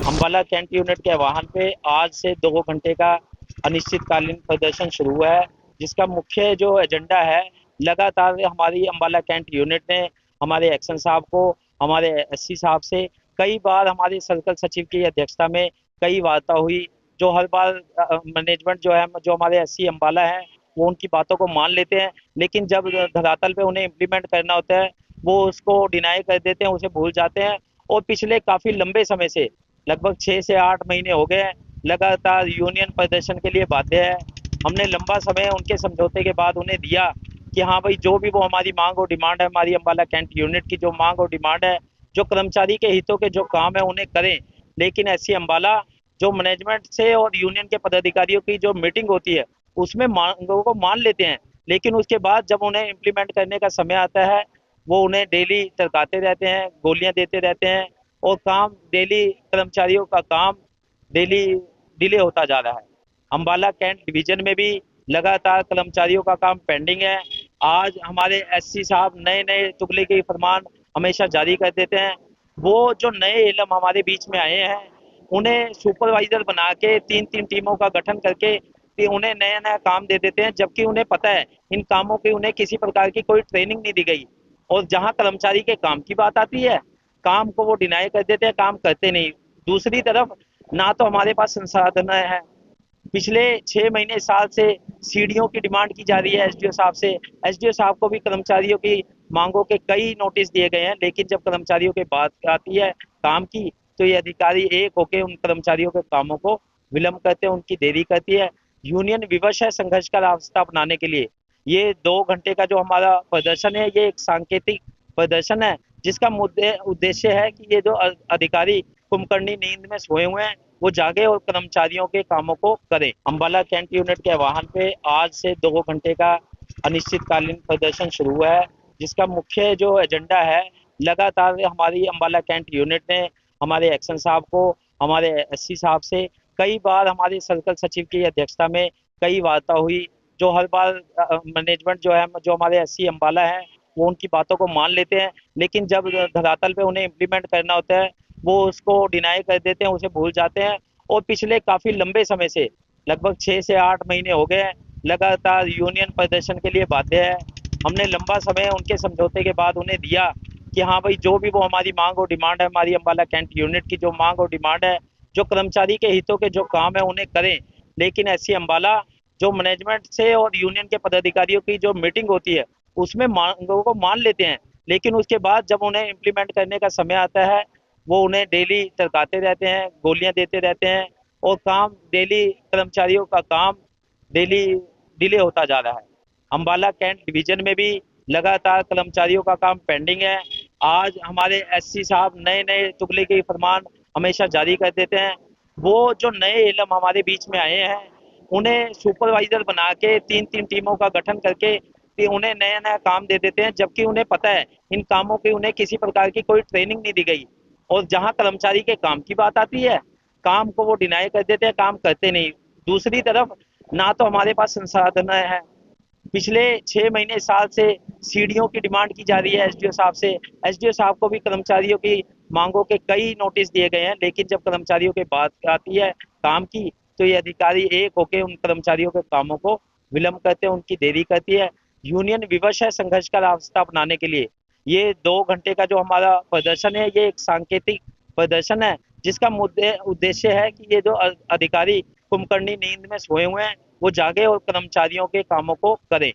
Ambala cantt unit के आह्वान पे आज से 2 घंटे का अनिश्चितकालीन प्रदर्शन शुरू हुआ है, जिसका मुख्य जो एजेंडा है, लगातार हमारी अम्बाला कैंट यूनिट ने हमारे एक्शन साहब को, हमारे एससी साहब से कई बार हमारे सर्कल सचिव की अध्यक्षता में कई वार्ता हुई, जो हर बार मैनेजमेंट जो है, जो हमारे एससी अम्बाला है, वो उनकी बातों को मान लेते हैं, लेकिन जब धरातल पे उन्हें इम्प्लीमेंट करना होता है, वो उसको डिनाई कर देते हैं, उसे भूल जाते हैं। और पिछले काफ़ी लंबे समय से लगभग 6 से 8 महीने हो गए हैं, लगातार यूनियन प्रदर्शन के लिए बाध्य है। हमने लंबा समय उनके समझौते के बाद उन्हें दिया कि हाँ भाई, जो भी वो हमारी मांग और डिमांड है, हमारी अम्बाला कैंट यूनिट की जो मांग और डिमांड है, जो कर्मचारी के हितों के जो काम है उन्हें करें। लेकिन एससी अम्बाला जो मैनेजमेंट से और यूनियन के पदाधिकारियों की जो मीटिंग होती है, उसमें मांगों को मान लेते हैं, लेकिन उसके बाद जब उन्हें इम्प्लीमेंट करने का समय आता है, वो उन्हें डेली टरकाते रहते हैं, गोलियां देते रहते हैं, और काम डेली, कर्मचारियों का काम डेली डिले होता जा रहा है। अम्बाला कैंट डिवीजन में भी लगातार कर्मचारियों का काम पेंडिंग है। आज हमारे एससी साहब नए नए तुगले के फरमान हमेशा जारी कर देते हैं। वो जो नए इलम हमारे बीच में आए हैं, उन्हें सुपरवाइजर बना के तीन तीन टीमों का गठन करके उन्हें नया नया काम दे देते हैं, जबकि उन्हें पता है इन कामों की उन्हें किसी प्रकार की कोई ट्रेनिंग नहीं दी गई। और जहां कर्मचारी के काम की बात आती है, काम को वो डिनाई कर देते हैं, काम करते नहीं। दूसरी तरफ ना तो हमारे पास संसाधन है। पिछले 6 महीने साल से सीडीओ की डिमांड की जा रही है एसडीओ साहब से। एसडीओ साहब को भी कर्मचारियों की मांगों के कई नोटिस दिए गए हैं, लेकिन जब कर्मचारियों की बात आती है काम की, तो ये अधिकारी एक होकर उन कर्मचारियों के कामों को विलंब करते हैं, उनकी देरी करती है। यूनियन विवश है संघर्ष का रास्ता अपनाने के लिए। ये 2 घंटे का जो हमारा प्रदर्शन है, ये एक सांकेतिक प्रदर्शन है, जिसका मुद्दे उद्देश्य है कि ये जो अधिकारी कुंभकर्णी नींद में सोए हुए हैं, वो जागे और कर्मचारियों के कामों को करें। अम्बाला कैंट यूनिट के आह्वान पे आज से 2 घंटे का अनिश्चितकालीन प्रदर्शन शुरू हुआ है, जिसका मुख्य जो एजेंडा है, लगातार हमारी अम्बाला कैंट यूनिट ने हमारे एक्शन साहब को, हमारे एससी साहब से कई बार हमारे सर्कल सचिव की अध्यक्षता में कई वार्ता हुई, जो हर बार मैनेजमेंट जो है, जो हमारे एससी अम्बाला है, वो उनकी बातों को मान लेते हैं, लेकिन जब धरातल पे उन्हें इम्प्लीमेंट करना होता है, वो उसको डिनाई कर देते हैं, उसे भूल जाते हैं। और पिछले काफ़ी लंबे समय से लगभग 6 से 8 महीने हो गए हैं, लगातार यूनियन प्रदर्शन के लिए बाध्य है। हमने लंबा समय उनके समझौते के बाद उन्हें दिया कि हाँ भाई, जो भी वो हमारी मांग और डिमांड है, हमारी अम्बाला कैंट यूनिट की जो मांग और डिमांड है, जो कर्मचारी के हितों के जो काम है उन्हें करें। लेकिन एससी अम्बाला जो मैनेजमेंट से और यूनियन के पदाधिकारियों की जो मीटिंग होती है, उसमें मांगों को मान लेते हैं, लेकिन उसके बाद जब उन्हें इम्प्लीमेंट करने का समय आता है, वो उन्हें डेली टरकाते रहते हैं, गोलियां देते रहते हैं, और काम डेली, कर्मचारियों का काम डेली डिले होता जा रहा है। अम्बाला कैंट डिवीजन में भी लगातार कर्मचारियों का काम पेंडिंग है। आज हमारे एससी साहब नए नए तुगले के फरमान हमेशा जारी कर देते हैं। वो जो नए इलम हमारे बीच में आए हैं, उन्हें सुपरवाइजर बना के तीन तीन टीमों का गठन करके उन्हें नया नया काम दे देते हैं, जबकि उन्हें पता है इन कामों की उन्हें किसी प्रकार की कोई ट्रेनिंग नहीं दी गई। और जहां कर्मचारी के काम की बात आती है, काम को वो डिनाई कर देते हैं, काम करते नहीं। दूसरी तरफ ना तो हमारे पास संसाधन है। पिछले 6 महीने साल से सीडीओ की डिमांड की जा रही है एसडीओ साहब से। एसडीओ साहब को भी कर्मचारियों की मांगों के कई नोटिस दिए गए हैं, लेकिन जब कर्मचारियों की बात आती है काम की, तो ये अधिकारी एक होकर उन कर्मचारियों के कामों को विलंब करते हैं, उनकी देरी करती है। यूनियन विवश है संघर्ष का रास्ता अपनाने के लिए। ये 2 घंटे का जो हमारा प्रदर्शन है, ये एक सांकेतिक प्रदर्शन है, जिसका मुद्दे उद्देश्य है कि ये जो अधिकारी कुंभकर्णी नींद में सोए हुए हैं, वो जागे और कर्मचारियों के कामों को करें।